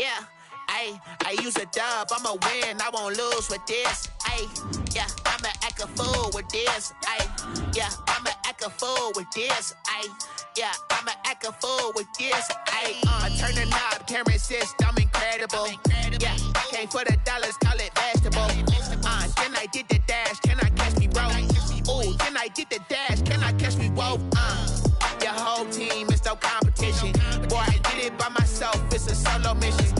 Yeah, I use a dub, I'ma win, I won't lose with this. Yeah, I'ma act a fool with this. Yeah, I'ma act a fool with this. Yeah, I'ma act a fool with this. I turn the knob, can't resist, I'm incredible. Yeah, came for the dollars, call it vegetable. Then I did the dash, can I catch me, bro? Ooh, then I did the dash, can I catch me, whoa? Your whole team is no competition. Boy, I did it by myself, it's a solo mission.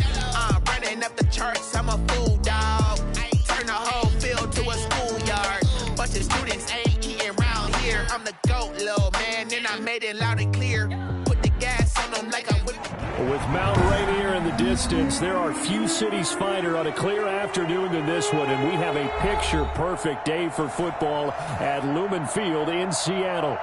Running up the charts, I'm a fool, dog. Turn the whole field to a schoolyard. Bunch of students ain't eating round here. I'm the GOAT, little man, and I made it loud and clear. Put the gas on them like I would. With Mount Rainier in the distance, there are few cities finer on a clear afternoon than this one, and we have a picture-perfect day for football at Lumen Field in Seattle.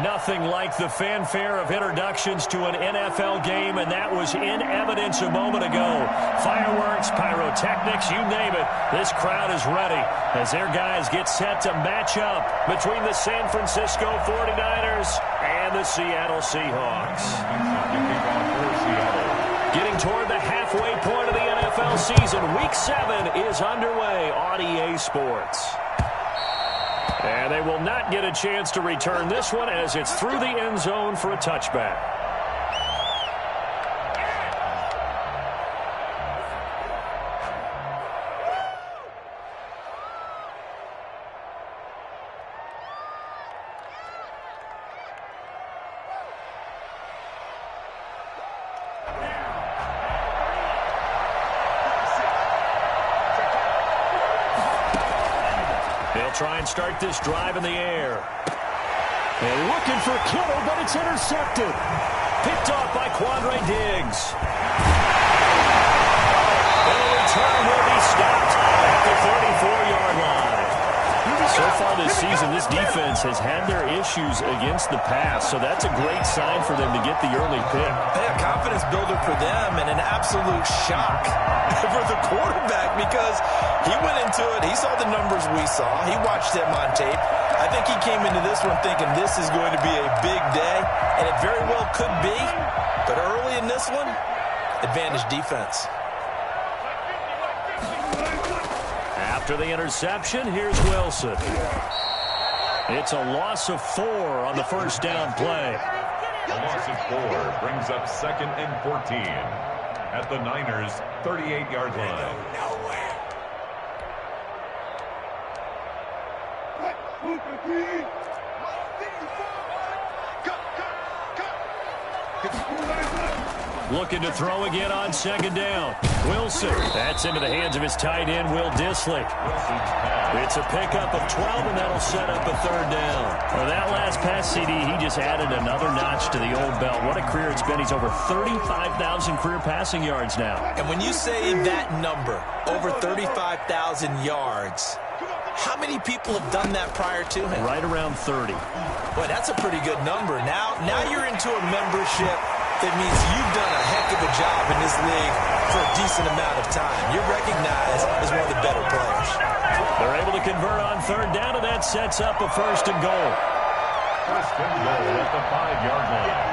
Nothing like the fanfare of introductions to an NFL game, and that was in evidence a moment ago. Fireworks, pyrotechnics, you name it. This crowd is ready as their guys get set to match up between the San Francisco 49ers and the Seattle Seahawks. Getting toward the halfway point of the NFL season, Week 7 is underway on EA Sports. And they will not get a chance to return this one as it's through the end zone for a touchback. Try and start this drive in the air. And looking for Kittle, but it's intercepted. Picked off by Quandre Diggs. And the return will be stopped at the 34-yard line. So far this season, this defense has had their issues against the pass, so that's a great sign for them to get the early pick. A confidence builder for them and an absolute shock for the quarterback because he went into it. He saw the numbers we saw. He watched them on tape. I think he came into this one thinking this is going to be a big day, and it very well could be. But early in this one, advantage defense. After the interception, here's Wilson. It's a loss of 4 on the first down play. A loss of 4 brings up 2nd and 14 at the Niners' 38-yard line. Looking to throw again on 2nd down. Wilson. That's into the hands of his tight end, Will Dissly. It's a pickup of 12, and that'll set up a 3rd down. For that last pass, CD, he just added another notch to the old belt. What a career it's been. He's over 35,000 career passing yards now. And when you say that number, over 35,000 yards, how many people have done that prior to him? Right around 30. Boy, that's a pretty good number. Now you're into a membership that means you've done a heck of a job in this league for a decent amount of time. You're recognized as one of the better players. They're able to convert on 3rd down, and that sets up a 1st and goal. 1st and goal at the 5-yard line.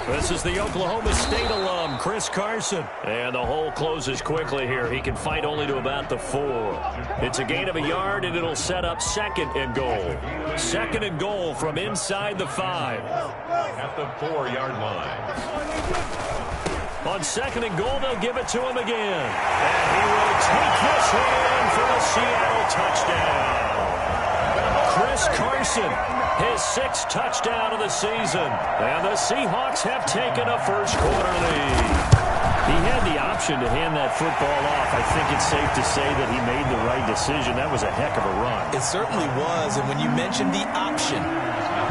This is the Oklahoma State alum, Chris Carson. And the hole closes quickly here. He can fight only to about the 4. It's a gain of a yard, and it'll set up 2nd and goal. 2nd and goal from inside the 5. At the 4-yard line. On 2nd and goal, they'll give it to him again. And he will take this one for a Seattle touchdown. Chris Carson, his 6th touchdown of the season. And the Seahawks have taken a first-quarter lead. He had the option to hand that football off. I think it's safe to say that he made the right decision. That was a heck of a run. It certainly was. And when you mentioned the option,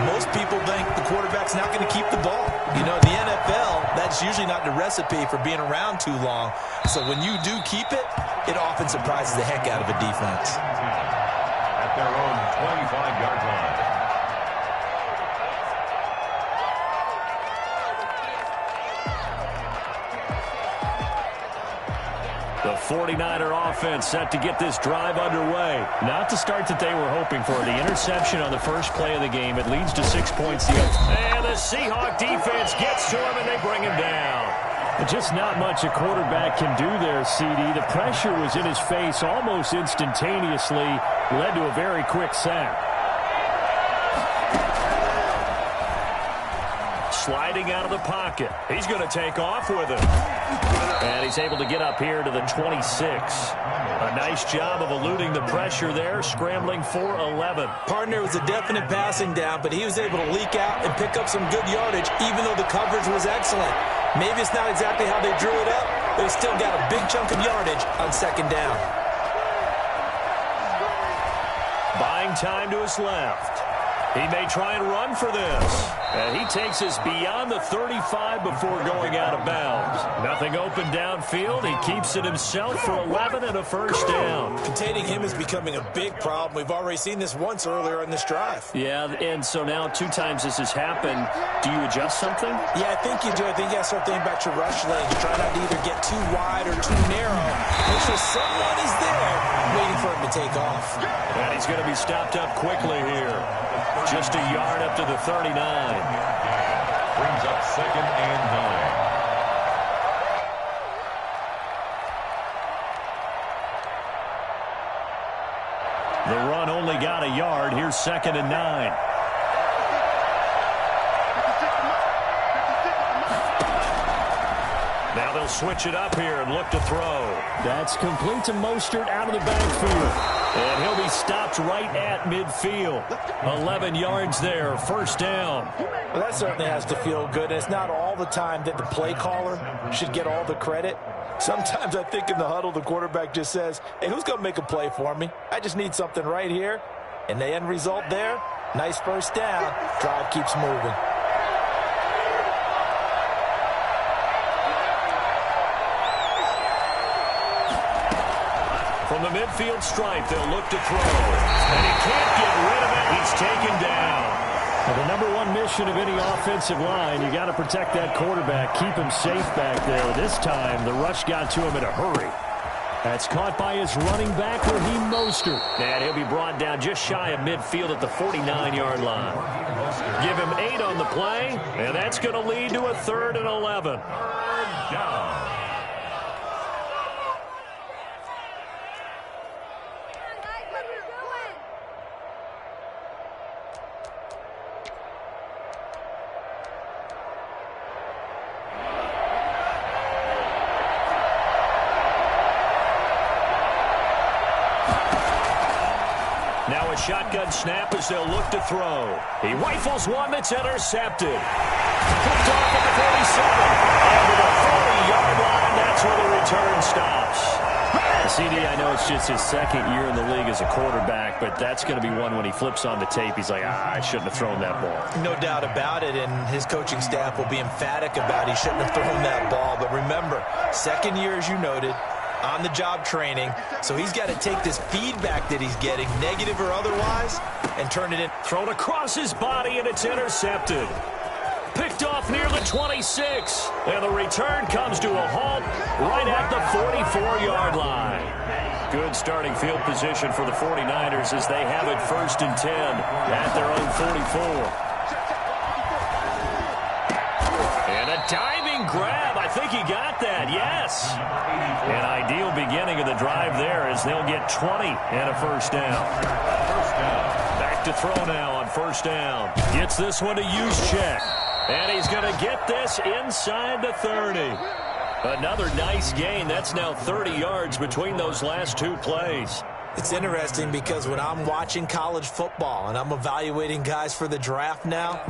most people think the quarterback's not going to keep the ball. You know, the NFL, that's usually not the recipe for being around too long. So when you do keep it, it often surprises the heck out of a defense. At their own 25-yard line. The 49er offense set to get this drive underway. Not the start that they were hoping for. The interception on the first play of the game. It leads to 6 points. And the Seahawk defense gets to him, and they bring him down. Just not much a quarterback can do there, CD. The pressure was in his face almost instantaneously. Led to a very quick sack. Sliding out of the pocket. He's going to take off with it. And he's able to get up here to the 26. A nice job of eluding the pressure there, scrambling for 11. Partner was a definite passing down, but he was able to leak out and pick up some good yardage, even though the coverage was excellent. Maybe it's not exactly how they drew it up, but he still got a big chunk of yardage on second down. Buying time to his left. He may try and run for this. And he takes us beyond the 35 before going out of bounds. Nothing open downfield. He keeps it himself for 11 and a first down. Containing him is becoming a big problem. We've already seen this once earlier in this drive. Yeah, and so now 2 times this has happened. Do you adjust something? Yeah, I think you do. I think you got to start thinking about your rush lanes. Try not to either get too wide or too narrow. Make sure someone is there waiting for him to take off. And he's going to be stopped up quickly here. Just a yard up to the 39. Brings up 2nd and 9. The run only got a yard. Here's 2nd and 9. Now they'll switch it up here and look to throw. That's complete to Mostert out of the backfield. And he'll be stopped right at midfield. 11 yards there, first down. Well, that certainly has to feel good. It's not all the time that the play caller should get all the credit. Sometimes I think in the huddle, the quarterback just says, hey, who's going to make a play for me? I just need something right here. And the end result there, nice first down. Drive keeps moving. From the midfield stripe, they'll look to throw. And he can't get rid of it. He's taken down. Well, the number one mission of any offensive line, you got to protect that quarterback, keep him safe back there. This time, the rush got to him in a hurry. That's caught by his running back, Raheem Mostert. And he'll be brought down just shy of midfield at the 49-yard line. Give him 8 on the play, and that's going to lead to a 3rd and 11. Down. Now a shotgun snap as they'll look to throw. He rifles one that's intercepted. Picked off at the 47. And to the 40-yard line, that's where the return stops. CD, I know it's just his 2nd year in the league as a quarterback, but that's going to be one when he flips on the tape. He's like, I shouldn't have thrown that ball. No doubt about it, and his coaching staff will be emphatic about he shouldn't have thrown that ball. But remember, 2nd year, as you noted, on-the-job training, so he's got to take this feedback that he's getting, negative or otherwise, and turn it in. Thrown across his body, and it's intercepted. Picked off near the 26. And the return comes to a halt right at the 44-yard line. Good starting field position for the 49ers as they have it 1st and 10 at their own 44. And a diving grab. I think he got that. Yes. An ideal beginning of the drive there as they'll get 20 and a first down. Back to throw now on first down. Gets this one to Juszczyk. And he's going to get this inside the 30. Another nice gain. That's now 30 yards between those last 2 plays. It's interesting because when I'm watching college football and I'm evaluating guys for the draft now,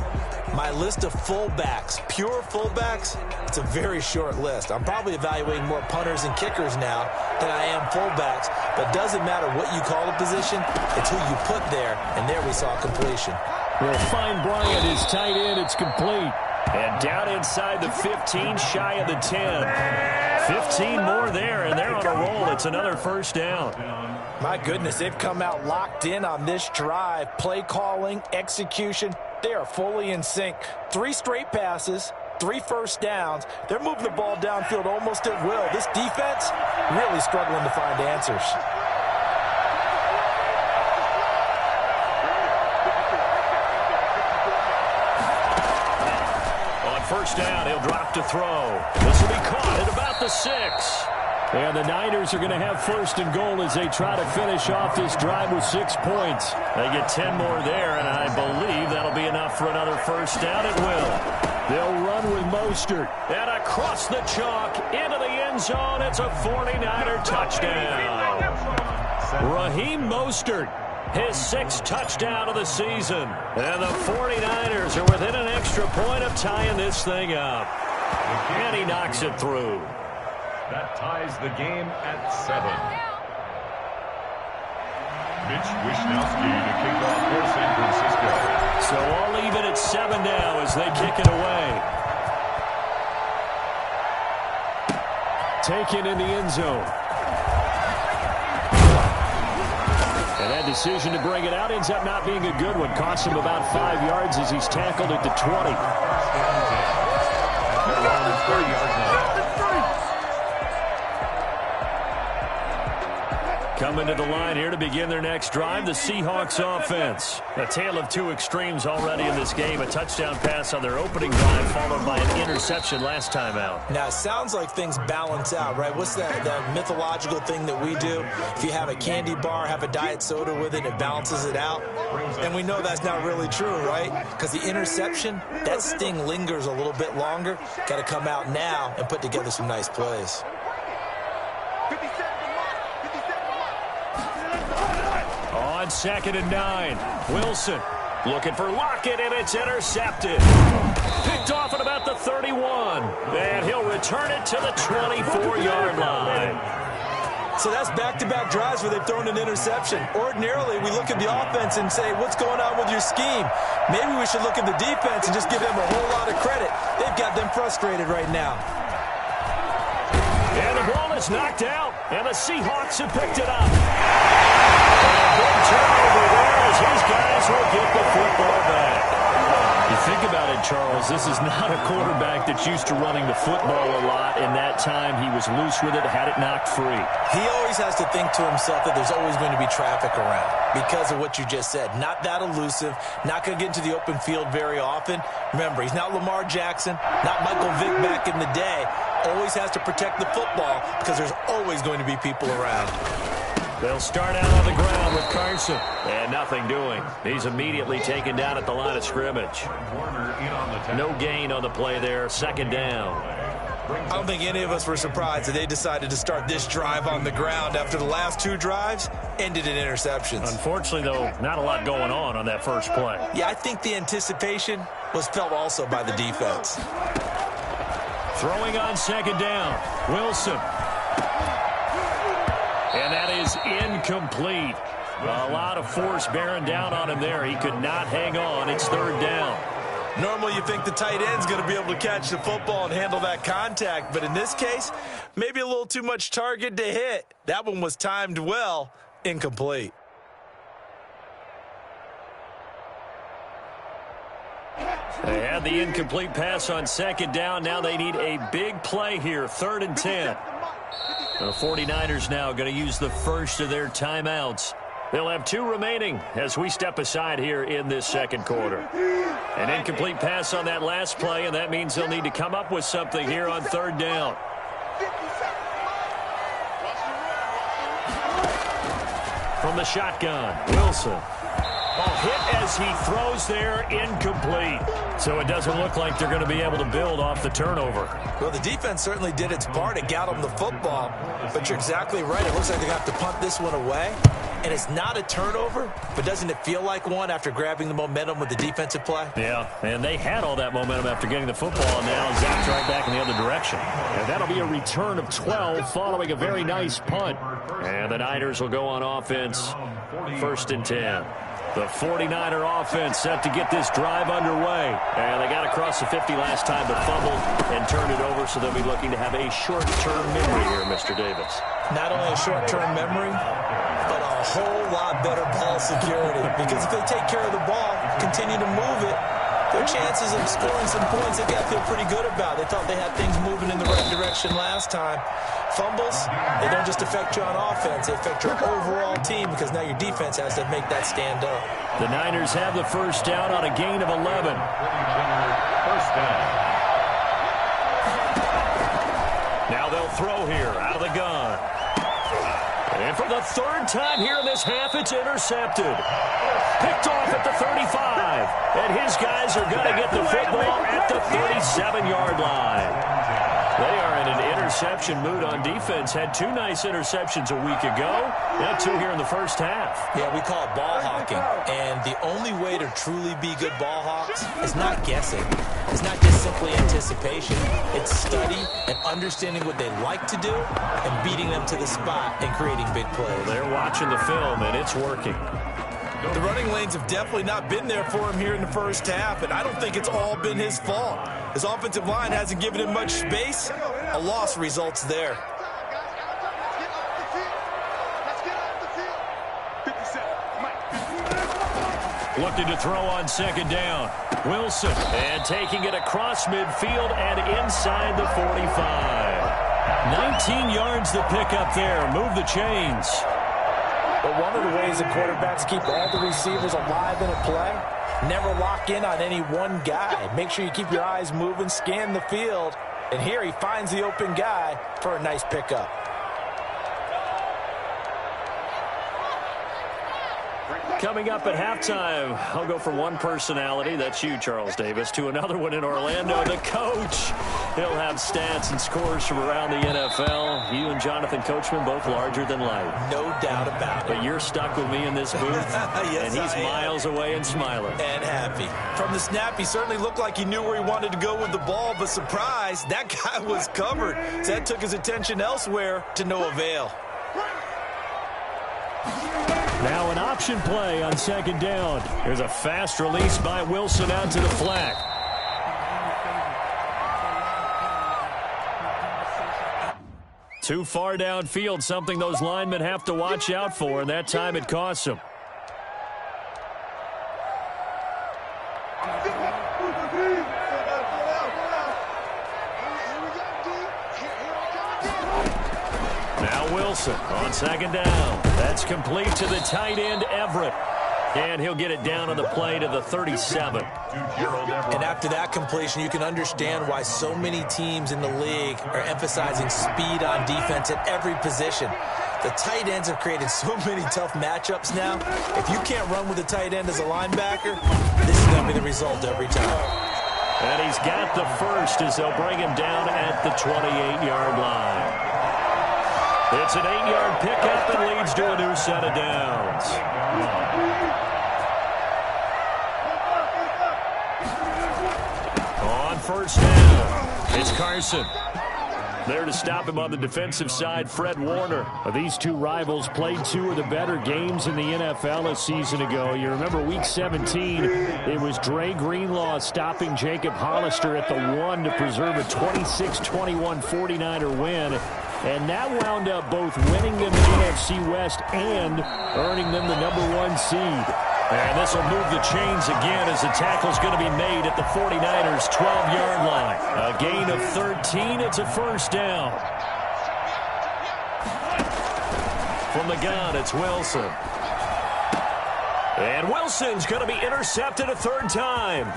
my list of fullbacks, pure fullbacks, it's a very short list. I'm probably evaluating more punters and kickers now than I am fullbacks, but it doesn't matter what you call a position, it's who you put there, and there we saw completion. Well, find Bryant, his tight end, it's complete. And down inside the 15, shy of the 10. 15 more there, and they're on a roll. It's another first down. My goodness, they've come out locked in on this drive. Play calling, execution, they are fully in sync. 3 straight passes, 3 first downs. They're moving the ball downfield almost at will. This defense really struggling to find answers. First down, he'll drop to throw. This will be caught at about the 6. And the Niners are going to have first and goal as they try to finish off this drive with 6 points. They get 10 more there, and I believe that'll be enough for another first down. It will. They'll run with Mostert. And across the chalk, into the end zone. It's a 49er touchdown. Raheem Mostert. His 6th touchdown of the season. And the 49ers are within an extra point of tying this thing up. And he knocks it through. That ties the game at 7. Mitch Wishnowsky to kick off for San Francisco. So all even at 7 now as they kick it away. Taken in the end zone. And that decision to bring it out ends up not being a good one. Costs him about 5 yards as he's tackled at the 20. Coming to the line here to begin their next drive, the Seahawks offense. A tale of 2 extremes already in this game. A touchdown pass on their opening drive followed by an interception last time out. Now, it sounds like things balance out, right? What's that mythological thing that we do? If you have a candy bar, have a diet soda with it, it balances it out. And we know that's not really true, right? Because the interception, that sting lingers a little bit longer. Got to come out now and put together some nice plays. On 2nd and 9, Wilson looking for Lockett, and it's intercepted. Picked off at about the 31, and he'll return it to the 24-yard line. So that's back-to-back drives where they've thrown an interception. Ordinarily, we look at the offense and say, what's going on with your scheme? Maybe we should look at the defense and just give them a whole lot of credit. They've got them frustrated right now. And the ball is knocked out, and the Seahawks have picked it up. Big turnover there as these guys will get the football back. You think about it, Charles, this is not a quarterback that's used to running the football a lot, and that time he was loose with it, had it knocked free. He always has to think to himself that there's always going to be traffic around because of what you just said. Not that elusive, not going to get into the open field very often. Remember, he's not Lamar Jackson, not Michael Vick back in the day. Always has to protect the football because there's always going to be people around. They'll start out on the ground with Carson. And nothing doing. He's immediately taken down at the line of scrimmage. No gain on the play there. 2nd down. I don't think any of us were surprised that they decided to start this drive on the ground after the last 2 drives ended in interceptions. Unfortunately, though, not a lot going on that first play. Yeah, I think the anticipation was felt also by the defense. Throwing on 2nd down. Wilson. And that is incomplete. A lot of force bearing down on him there. He could not hang on. It's 3rd down. Normally you think the tight end's going to be able to catch the football and handle that contact. But in this case, maybe a little too much target to hit. That one was timed well. Incomplete. They had the incomplete pass on 2nd down. Now they need a big play here. 3rd and 10. The 49ers now going to use the first of their timeouts. They'll have 2 remaining as we step aside here in this 2nd quarter. An incomplete pass on that last play, and that means they'll need to come up with something here on 3rd down. From the shotgun, Wilson. Hit as he throws there, incomplete. So it doesn't look like they're going to be able to build off the turnover. Well, the defense certainly did its part. It got them the football. But you're exactly right. It looks like they're going to have to punt this one away. And it's not a turnover, but doesn't it feel like one after grabbing the momentum with the defensive play? Yeah, and they had all that momentum after getting the football, and now zapped right back in the other direction. And that'll be a return of 12 following a very nice punt. And the Niners will go on offense, 1st and 10. The 49er offense set to get this drive underway. And they got across the 50 last time, but fumbled and turned it over, so they'll be looking to have a short-term memory here, Mr. Davis. Not only a short-term memory, but a whole lot better ball security. Because if they take care of the ball, continue to move it, they're their chances of scoring some points, they've got to feel pretty good about. They thought they had things moving in the right direction last time. Fumbles, they don't just affect you on offense, they affect your overall team because now your defense has to make that stand up. The Niners have the first down on a gain of 11. First down. Now they'll throw here out of the gun. And for the third time here in this half, it's intercepted. Picked off at the 35. And his guys are going to get the football at the 37-yard line. They are in an interception mood on defense. Had 2 nice interceptions a week ago. Now 2 here in the first half. Yeah, we call it ball hawking. And the only way to truly be good ball hawks is not guessing. It's not just simply anticipation. It's study and understanding what they like to do and beating them to the spot and creating big plays. They're watching the film, and it's working. The running lanes have definitely not been there for him here in the first half, and I don't think it's all been his fault. His offensive line hasn't given him much space. A loss results there. Looking to throw on second down. Wilson, and taking it across midfield and inside the 45. 19 yards to pick up there. Move the chains. But one of the ways that quarterbacks keep all the receivers alive in a play, never lock in on any one guy. Make sure you keep your eyes moving, scan the field. And here he finds the open guy for a nice pickup. Coming up at halftime, I'll go from one personality, that's you, Charles Davis, to another one in Orlando, the coach. He'll have stats and scores from around the NFL. You and Jonathan Coachman both larger than life. No doubt about it. But you're stuck with me in this booth, yes, and he's miles away and smiling. And happy. From the snap, he certainly looked like he knew where he wanted to go with the ball, but surprise, that guy was covered. So that took his attention elsewhere to no avail. Now an option play on second down. There's a fast release by Wilson out to the flat. Too far downfield, something those linemen have to watch out for, and that time it costs them. Now Wilson on second down. That's complete to the tight end, Everett. And he'll get it down on the play to the 37. And after that completion, you can understand why so many teams in the league are emphasizing speed on defense at every position. The tight ends have created so many tough matchups now. If you can't run with a tight end as a linebacker, this is going to be the result every time. And he's got the first as they'll bring him down at the 28-yard line. It's an 8-yard pickup and leads to a new set of downs. On first down, it's Carson. There to stop him on the defensive side, Fred Warner. These two rivals played 2 of the better games in the NFL a season ago. You remember Week 17, it was Dre Greenlaw stopping Jacob Hollister at the 1 to preserve a 26-21 49er win. And that wound up both winning them the NFC West and earning them the #1 seed. And this will move the chains again as the tackle's going to be made at the 49ers' 12-yard line. A gain of 13. It's a first down. From the gun, it's Wilson. And Wilson's going to be intercepted a third time.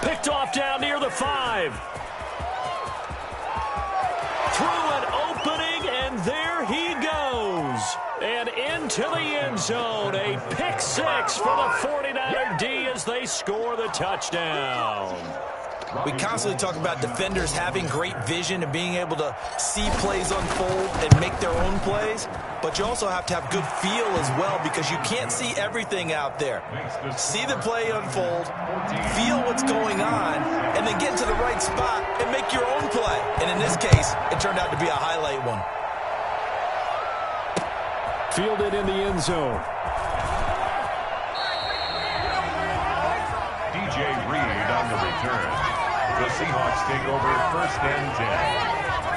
Picked off down near the 5. Through an opening, and there he goes. And into the end zone. A pick 6 for the 49er D as they score the touchdown. We constantly talk about defenders having great vision and being able to see plays unfold and make their own plays. But you also have to have good feel as well because you can't see everything out there. See the play unfold, feel what's going on, and then get to the right spot and make your own play. And in this case, it turned out to be a highlight one. Fielded in the end zone. DJ Reed on the return. The Seahawks take over first and 10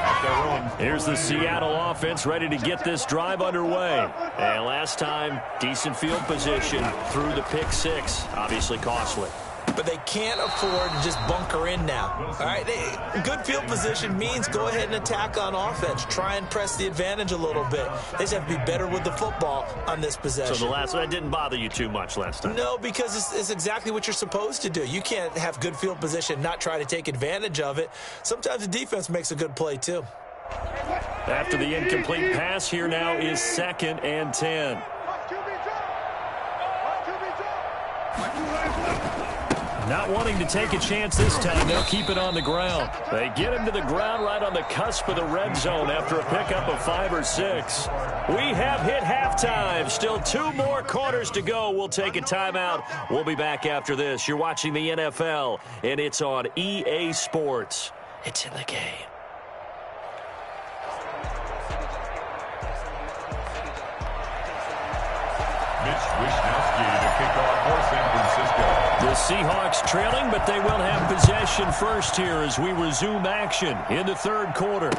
at their own. Here's the Seattle offense ready to get this drive underway. And last time, decent field position through the pick 6. Obviously costly. but they can't afford to just bunker in now. All right, good field position means go ahead and attack on offense. Try and press the advantage a little bit. They just have to be better with the football on this possession. So the last one didn't bother you too much last time? No, because it's exactly what you're supposed to do. You can't have good field position, not try to take advantage of it. Sometimes the defense makes a good play too. After the incomplete pass, here now is 2nd and 10. Not wanting to take a chance this time, they'll keep it on the ground. They get him to the ground right on the cusp of the red zone after a pickup of 5 or 6. We have hit halftime. Still 2 more quarters to go. We'll take a timeout. We'll be back after this. You're watching the NFL, and it's on EA Sports. It's in the game. Mitch Wishnowsky to kick off for San Francisco. The Seahawks trailing, but they will have possession first here as we resume action in the 3rd quarter.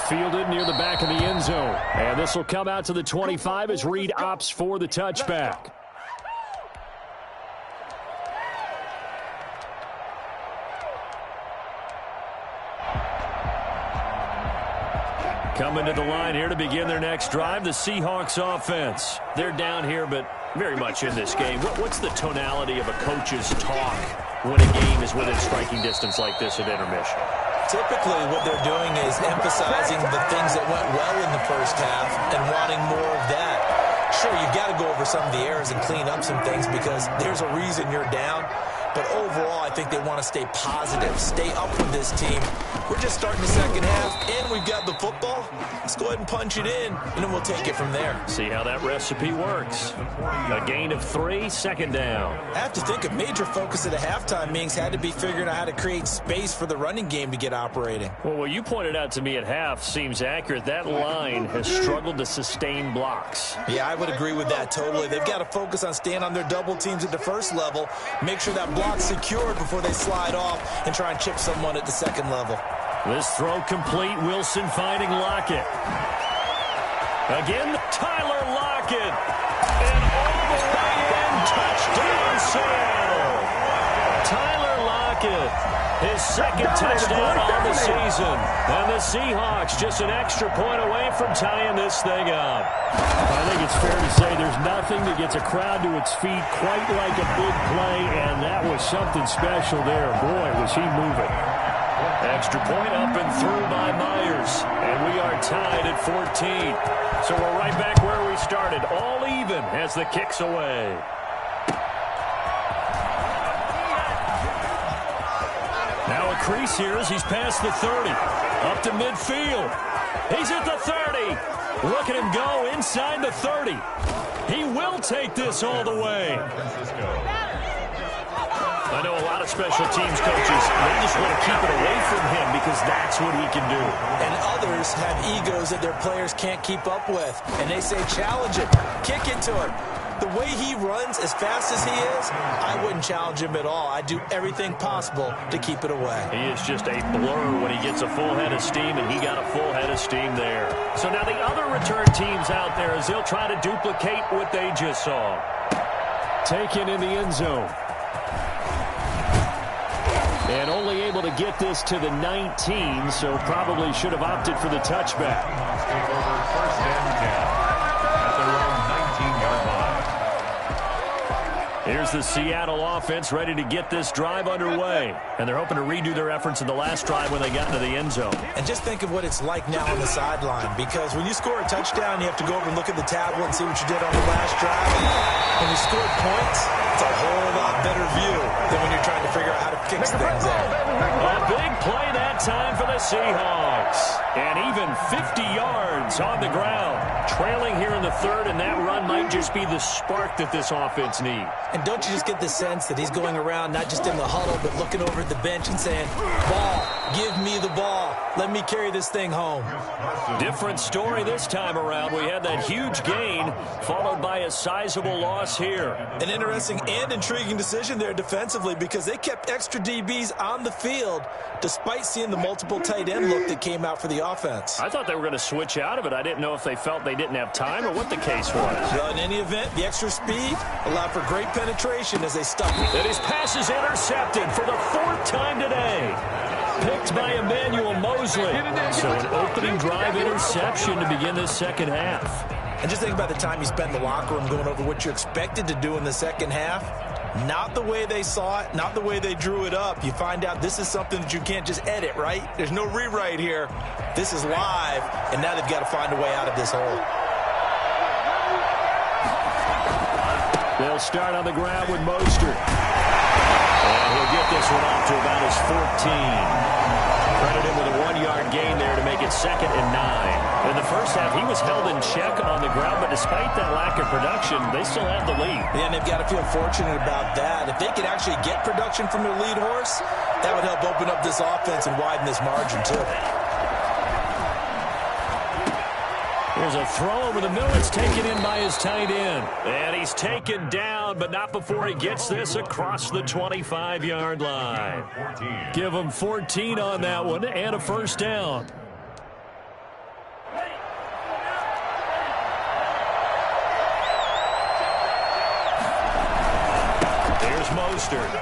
Fielded near the back of the end zone. And this will come out to the 25 as Reed opts for the touchback. Coming to the line here to begin their next drive, the Seahawks offense. They're down here, but very much in this game. What's the tonality of a coach's talk when a game is within striking distance like this at intermission? Typically, what they're doing is emphasizing the things that went well in the first half and wanting more of that. Sure, you've got to go over some of the errors and clean up some things because there's a reason you're down. But overall, I think they want to stay positive, stay up with this team. We're just starting the second half, and we've got the football. Let's go ahead and punch it in, and then we'll take it from there. See how that recipe works. A gain of 3, 2nd down. I have to think a major focus at a halftime meetings had to be figuring out how to create space for the running game to get operating. Well, what you pointed out to me at half seems accurate. That line has struggled to sustain blocks. Yeah, I would agree with that totally. They've got to focus on staying on their double teams at the first level, make sure that block's secured before they slide off and try and chip someone at the second level. This throw complete. Wilson finding Lockett. Again, Tyler Lockett. And all the way in, touchdown Seattle. Tyler Lockett, his 2nd touchdown on the season. And the Seahawks just an extra point away from tying this thing up. I think it's fair to say there's nothing that gets a crowd to its feet quite like a big play, and that was something special there. Boy, was he moving. Extra point up and through by Myers. And we are tied at 14. So we're right back where we started. All even as the kick's away. Now a crease here as he's past the 30. Up to midfield. He's at the 30. Look at him go inside the 30. He will take this all the way. I know a lot of special teams coaches, they just want to keep it away from him because that's what he can do. And others have egos that their players can't keep up with. And they say, challenge it, kick it to him. The way he runs as fast as he is, I wouldn't challenge him at all. I'd do everything possible to keep it away. He is just a blur when he gets a full head of steam, and he got a full head of steam there. So now the other return teams out there as they'll try to duplicate what they just saw. Taken in the end zone. And only able to get this to the 19, so probably should have opted for the touchback. Take over 1st and 10 at their own 19-yard line. Here's the Seattle offense ready to get this drive underway. And they're hoping to redo their efforts in the last drive when they got into the end zone. And just think of what it's like now on the sideline, because when you score a touchdown, you have to go over and look at the tablet and see what you did on the last drive. When you scored points, it's a whole lot better view than when you're trying to figure out how to fix things there. A big play that time for the Seahawks. And even 50 yards on the ground. Trailing here in the 3rd, and that run might just be the spark that this offense needs. And don't you just get the sense that he's going around not just in the huddle, but looking over at the bench and saying, ball, give me the ball. Let me carry this thing home. Different story this time around. We had that huge gain followed by a sizable loss here. An interesting and intriguing decision there defensively because they kept extra DBs on the field despite seeing the multiple tight end look that came out for the offense. I thought they were going to switch out of it. I didn't know if they felt they didn't have time or what the case was. Well, in any event, the extra speed allowed for great penetration as they stuck it. And his pass is intercepted for the 4th time today. Picked by Emmanuel Mosley. So an opening drive interception to begin this second half. And just think about the time you spent in the locker room going over what you expected to do in the second half. Not the way they saw it, not the way they drew it up. You find out this is something that you can't just edit, right? There's no rewrite here. This is live, and now they've got to find a way out of this hole. They'll start on the ground with Mostert. And he'll get this one off to about his 14. Credit him with a 1-yard gain there to make it 2nd and 9. In the first half, he was held in check on the ground, but despite that lack of production, they still have the lead. Yeah, and they've got to feel fortunate about that. If they could actually get production from their lead horse, that would help open up this offense and widen this margin, too. There's a throw over the middle. It's taken in by his tight end. And he's taken down, but not before he gets this across the 25-yard line. Give him 14 on that one and a first down. There's Mostert.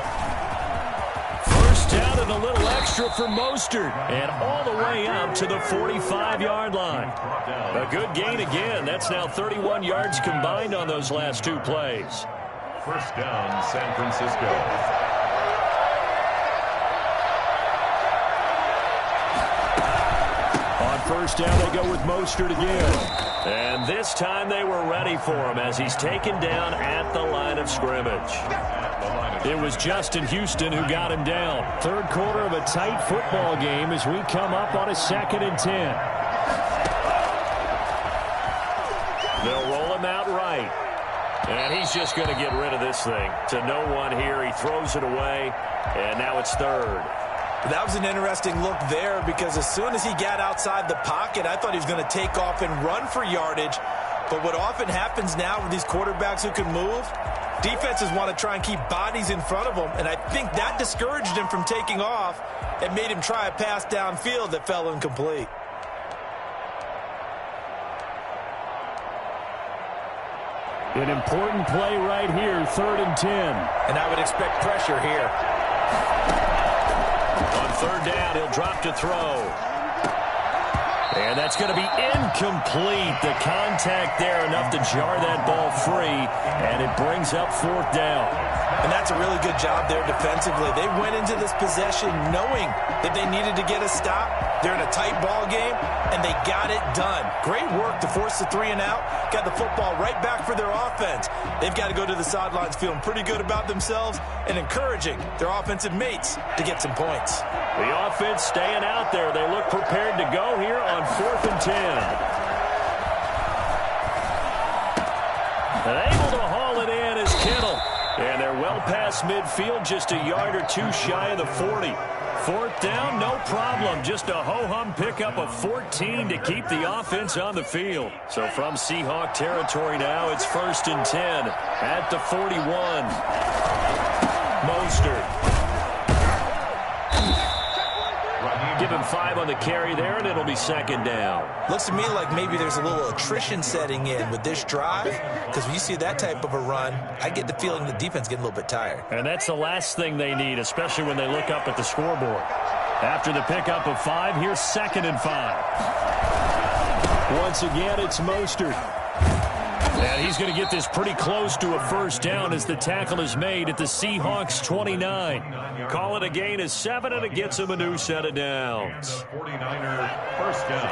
First down and a little extra for Mostert. And all the way up to the 45-yard line. A good gain again. That's now 31 yards combined on those last 2 plays. First down, San Francisco. On first down, they go with Mostert again. And this time they were ready for him as he's taken down at the line of scrimmage. It was Justin Houston who got him down. 3rd quarter of a tight football game as we come up on a 2nd and 10. They'll roll him out right. And he's just going to get rid of this thing. To no one here. He throws it away. And now it's 3rd. That was an interesting look there because as soon as he got outside the pocket, I thought he was going to take off and run for yardage. But what often happens now with these quarterbacks who can move, defenses want to try and keep bodies in front of them. And I think that discouraged him from taking off and made him try a pass downfield that fell incomplete. An important play right here, 3rd and 10. And I would expect pressure here. On 3rd down, he'll drop to throw. And that's going to be incomplete. The contact there enough to jar that ball free, and it brings up 4th down. And that's a really good job there defensively. They went into this possession knowing that they needed to get a stop. They're in a tight ball game, and they got it done. Great work to force the 3 and out. Got the football right back for their offense. They've got to go to the sidelines feeling pretty good about themselves and encouraging their offensive mates to get some points. The offense staying out there. They look prepared to go here on 4th and 10. And able to haul it in is Kittle. And they're well past midfield, just a yard or 2 shy of the 40. 4th down, no problem. Just a ho-hum pickup of 14 to keep the offense on the field. So from Seahawk territory now, it's 1st and 10 at the 41. Mostert. Give him 5 on the carry there, and it'll be 2nd down. Looks to me like maybe there's a little attrition setting in with this drive, because when you see that type of a run, I get the feeling the defense getting a little bit tired. And that's the last thing they need, especially when they look up at the scoreboard. After the pickup of 5, here's 2nd and 5. Once again, it's Mostert. And he's going to get this pretty close to a 1st down as the tackle is made at the Seahawks 29. Call it a gain of 7, and it gets him a new set of downs. 49er first down.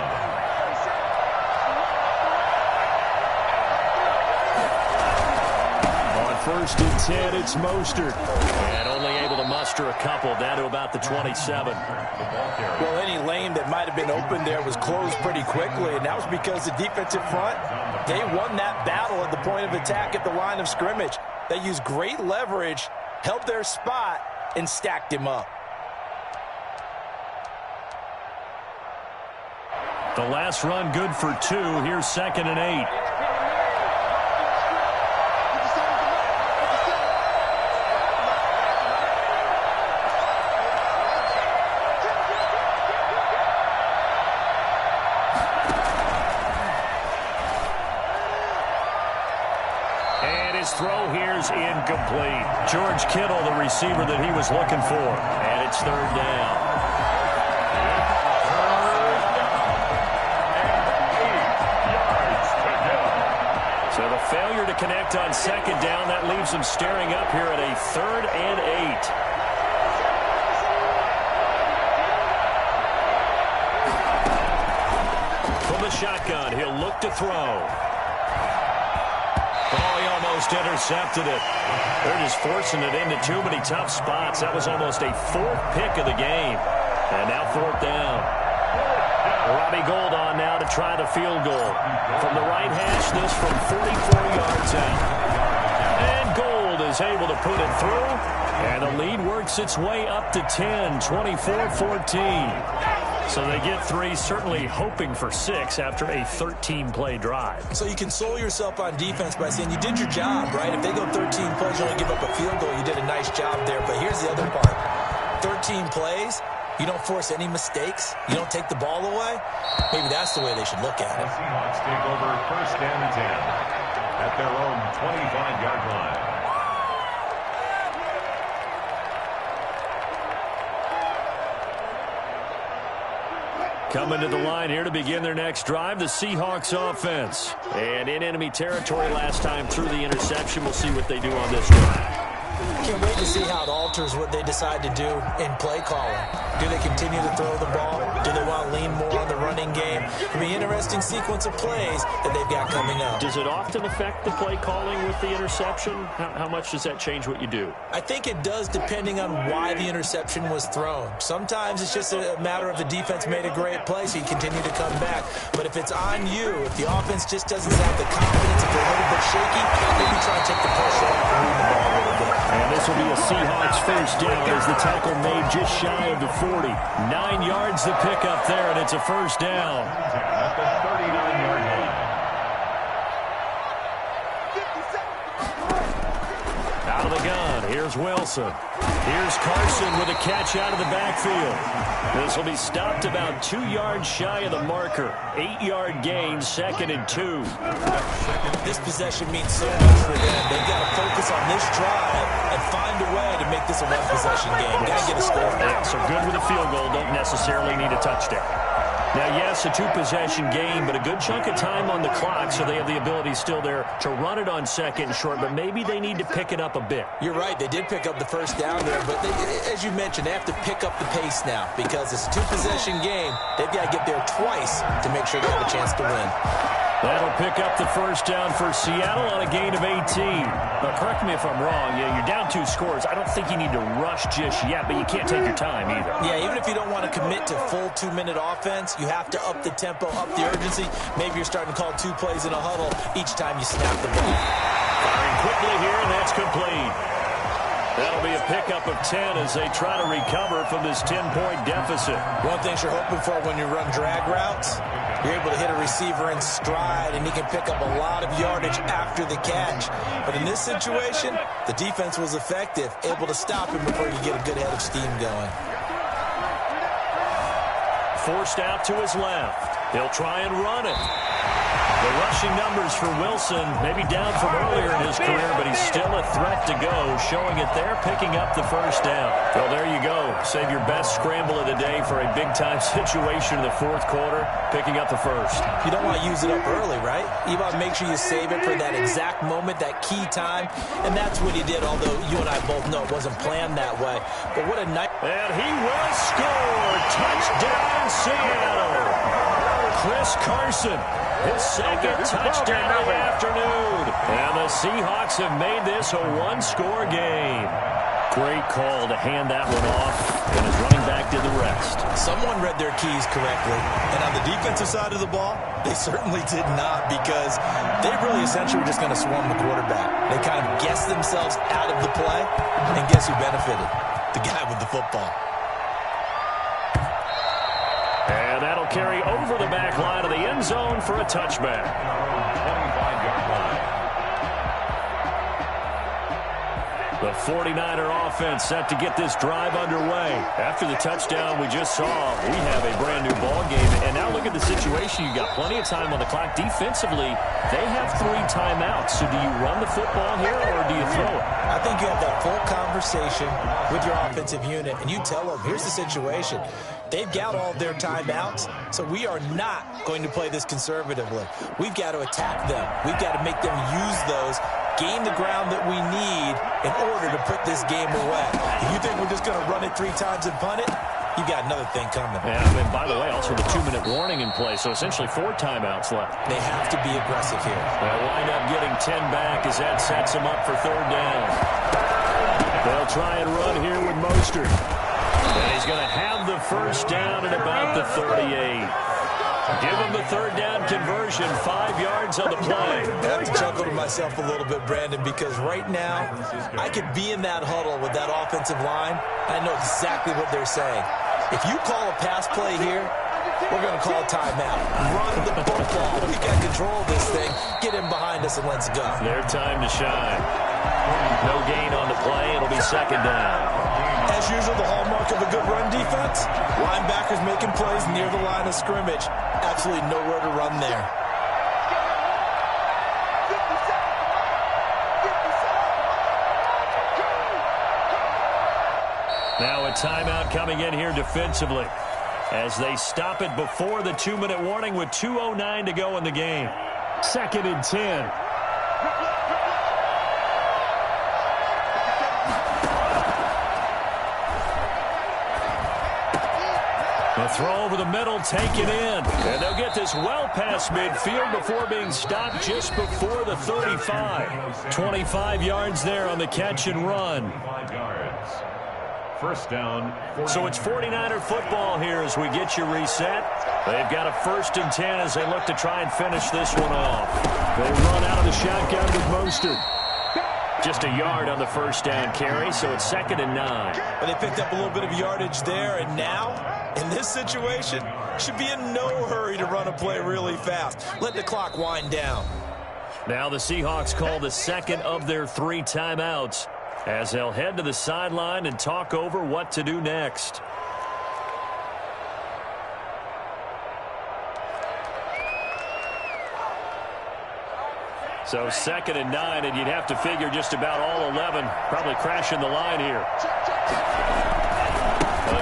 On 1st and 10, it's Mostert. And only able to muster a couple down to about the 27. Well, any lane that might have been open there was closed pretty quickly, and that was because the defensive front, they won that battle at the point of attack at the line of scrimmage. They used great leverage, held their spot, and stacked him up. The last run good for 2. Here's 2nd and 8. incomplete. George Kittle, the receiver that he was looking for. And it's third down. So the failure to connect on second down, that leaves them staring up here at a 3rd and 8. From the shotgun, he'll look to throw. Oh, he almost intercepted it. They're just forcing it into too many tough spots. That was almost a 4th pick of the game. And now 4th down. Robbie Gould on now to try the field goal. From the right hash, this from 44 yards out. And Gould is able to put it through. And the lead works its way up to 10, 24-14. So they get 3, certainly hoping for 6 after a 13-play drive. So you console yourself on defense by saying you did your job, right? If they go 13 plays, you only give up a field goal, you did a nice job there. But here's the other part. 13 plays, you don't force any mistakes, you don't take the ball away. Maybe that's the way they should look at it. The Seahawks take over 1st and 10 at their own 25-yard line. Coming to the line here to begin their next drive, the Seahawks offense. And in enemy territory last time through the interception. We'll see what they do on this drive. Can't wait to see how it alters what they decide to do in play calling. Do they continue to throw the ball? Do they want to lean more on the running game? It'll be an interesting sequence of plays that they've got coming up. Does it often affect the play calling with the interception? How much does that change what you do? I think it does, depending on why the interception was thrown. Sometimes it's just a matter of the defense made a great play, so you continue to come back. But if it's on you, if the offense just doesn't have the confidence, if they're a little bit shaky, maybe try and take the pressure off and move the ball a little bit. And this will be a Seahawks first down as the tackle made just shy of the 40. 9 yards to pick up there, and it's a first down. At the 39-yard line. Out of the gun, here's Wilson. Here's Carson with a catch out of the backfield. This will be stopped about 2 yards shy of the marker. 8-yard gain, 2nd and 2. This possession means so much for them. They've got to focus on this drive and find a way to make this a one-possession game. Got to get a score. Yeah, so good with a field goal. Don't necessarily need a touchdown. Now, yes, a 2-possession game, but a good chunk of time on the clock, so they have the ability still there to run it on 2nd and short, but maybe they need to pick it up a bit. You're right. They did pick up the first down there, but as you mentioned, they have to pick up the pace now because it's a 2-possession game. They've got to get there twice to make sure they have a chance to win. That'll pick up the first down for Seattle on a gain of 18. Now, correct me if I'm wrong. Yeah, you're down 2 scores. I don't think you need to rush just yet, but you can't take your time either. Yeah, even if you don't want to commit to full 2-minute offense, you have to up the tempo, up the urgency. Maybe you're starting to call 2 plays in a huddle each time you snap the ball. Firing quickly here, and that's complete. That'll be a pickup of 10 as they try to recover from this 10-point deficit. One thing you're hoping for when you run drag routes, you're able to hit a receiver in stride, and he can pick up a lot of yardage after the catch. But in this situation, the defense was effective, able to stop him before you get a good head of steam going. Forced out to his left. He'll try and run it. The rushing numbers for Wilson, maybe down from earlier in his career, but he's still a threat to go, showing it there, picking up the first down. Well, there you go. Save your best scramble of the day for a big-time situation in the 4th quarter, picking up the first. You don't want to use it up early, right? You want to make sure you save it for that exact moment, that key time, and that's what he did, although you and I both know it wasn't planned that way. But what a night. And he will score. Touchdown, Seattle. Chris Carson. His 2nd touchdown of the afternoon. And the Seahawks have made this a 1-score game. Great call to hand that one off, and his running back did the rest. Someone read their keys correctly. And on the defensive side of the ball, they certainly did not, because they really essentially were just going to swarm the quarterback. They kind of guessed themselves out of the play, and guess who benefited? The guy with the football. And that'll carry over the back line of the end zone for a touchback. 25-yard line. The 49er offense set to get this drive underway. After the touchdown we just saw, we have a brand new ball game. And now look at the situation. You got plenty of time on the clock. Defensively, they have 3 timeouts. So do you run the football here or do you throw it? I think you have that full conversation with your offensive unit, and you tell them, here's the situation. They've got all their timeouts, so we are not going to play this conservatively. We've got to attack them. We've got to make them use those, gain the ground that we need in order to put this game away. If you think we're just going to run it 3 times and punt it, you got another thing coming. Yeah, and by the way, also the 2-minute warning in play, so essentially 4 timeouts left. They have to be aggressive here. They'll wind up getting 10 back as that sets them up for 3rd down. They'll try and run here with Mostert. And he's going to have the 1st down at about the 38. Give him the 3rd down conversion, 5 yards on the play. I have to chuckle to myself a little bit, Brandon, because right now I could be in that huddle with that offensive line. I know exactly what they're saying. If you call a pass play here, we're going to call a timeout. Run the football. We got control of this thing. Get him behind us and let's go. Their time to shine. No gain on the play. It'll be 2nd down. As usual, the hallmark of a good run defense, linebackers making plays near the line of scrimmage. Absolutely nowhere to run there. Now a timeout coming in here defensively as they stop it before the 2-minute warning with 2:09 to go in the game. 2nd and 10. The throw over the middle, taken in. And they'll get this well past midfield before being stopped just before the 35. 25 yards there on the catch and run. 5 yards. 1st down. So it's 49er football here as we get you reset. They've got a 1st and 10 as they look to try and finish this one off. They run out of the shotgun with Mostert. Just a yard on the 1st down carry, so it's 2nd and 9. But they picked up a little bit of yardage there, and now, in this situation, should be in no hurry to run a play really fast. Let the clock wind down. Now the Seahawks call the 2nd of their 3 timeouts as they'll head to the sideline and talk over what to do next. So 2nd and 9, and you'd have to figure just about all 11 probably crashing the line here.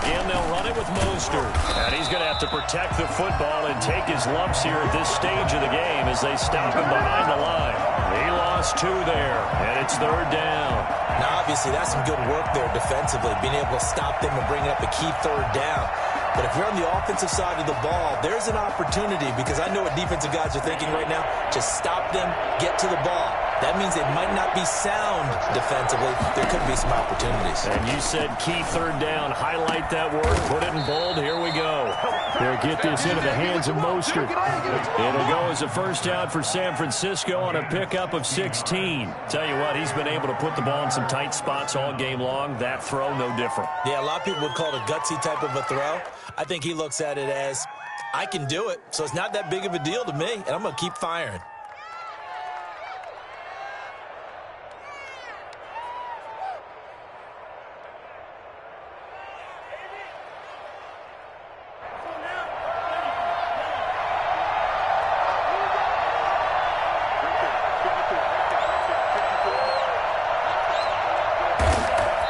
Again, they'll run it with Mostert. And he's going to have to protect the football and take his lumps here at this stage of the game as they stop him behind the line. He lost 2 there, and it's 3rd down. Now, obviously, that's some good work there defensively, being able to stop them and bring up a key 3rd down. But if you're on the offensive side of the ball, there's an opportunity, because I know what defensive guys are thinking right now. Just stop them, get to the ball. That means they might not be sound defensively. There could be some opportunities. And you said key 3rd down. Highlight that word. Put it in bold. Here we go. They'll get this into the hands of Mostert. It'll go as a 1st down for San Francisco on a pickup of 16. Tell you what, he's been able to put the ball in some tight spots all game long. That throw, no different. Yeah, a lot of people would call it a gutsy type of a throw. I think he looks at it as, I can do it, so it's not that big of a deal to me, and I'm going to keep firing.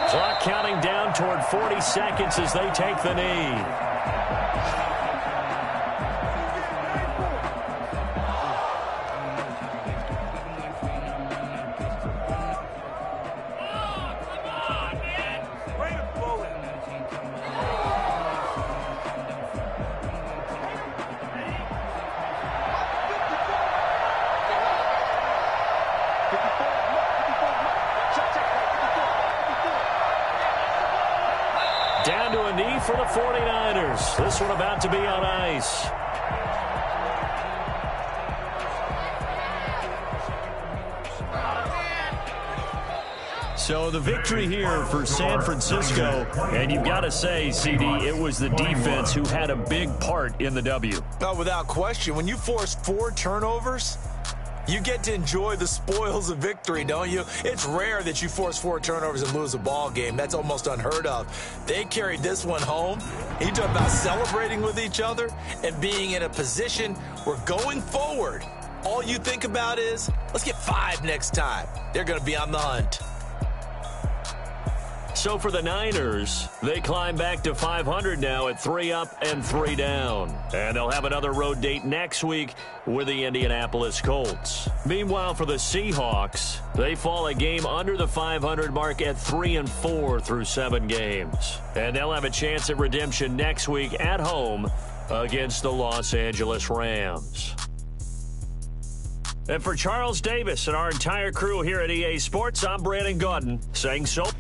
Clock counting down toward 40 seconds as they take the knee. Down to a knee for the 49ers. This one about to be on ice. So the victory here for San Francisco, and you've got to say, CD, it was the defense who had a big part in the W. No, without question. When you force 4 turnovers, You get to enjoy the spoils of victory, don't you? It's rare that you force 4 turnovers and lose a ball game. That's almost unheard of. They carried this one home. You talk about celebrating with each other and being in a position where going forward, all you think about is, let's get 5 next time. They're going to be on the hunt. So for the Niners, they climb back to 500 now at 3 up and 3 down. And they'll have another road date next week with the Indianapolis Colts. Meanwhile, for the Seahawks, they fall a game under the 500 mark at 3-4 through 7 games. And they'll have a chance at redemption next week at home against the Los Angeles Rams. And for Charles Davis and our entire crew here at EA Sports, I'm Brandon Gaudin saying so.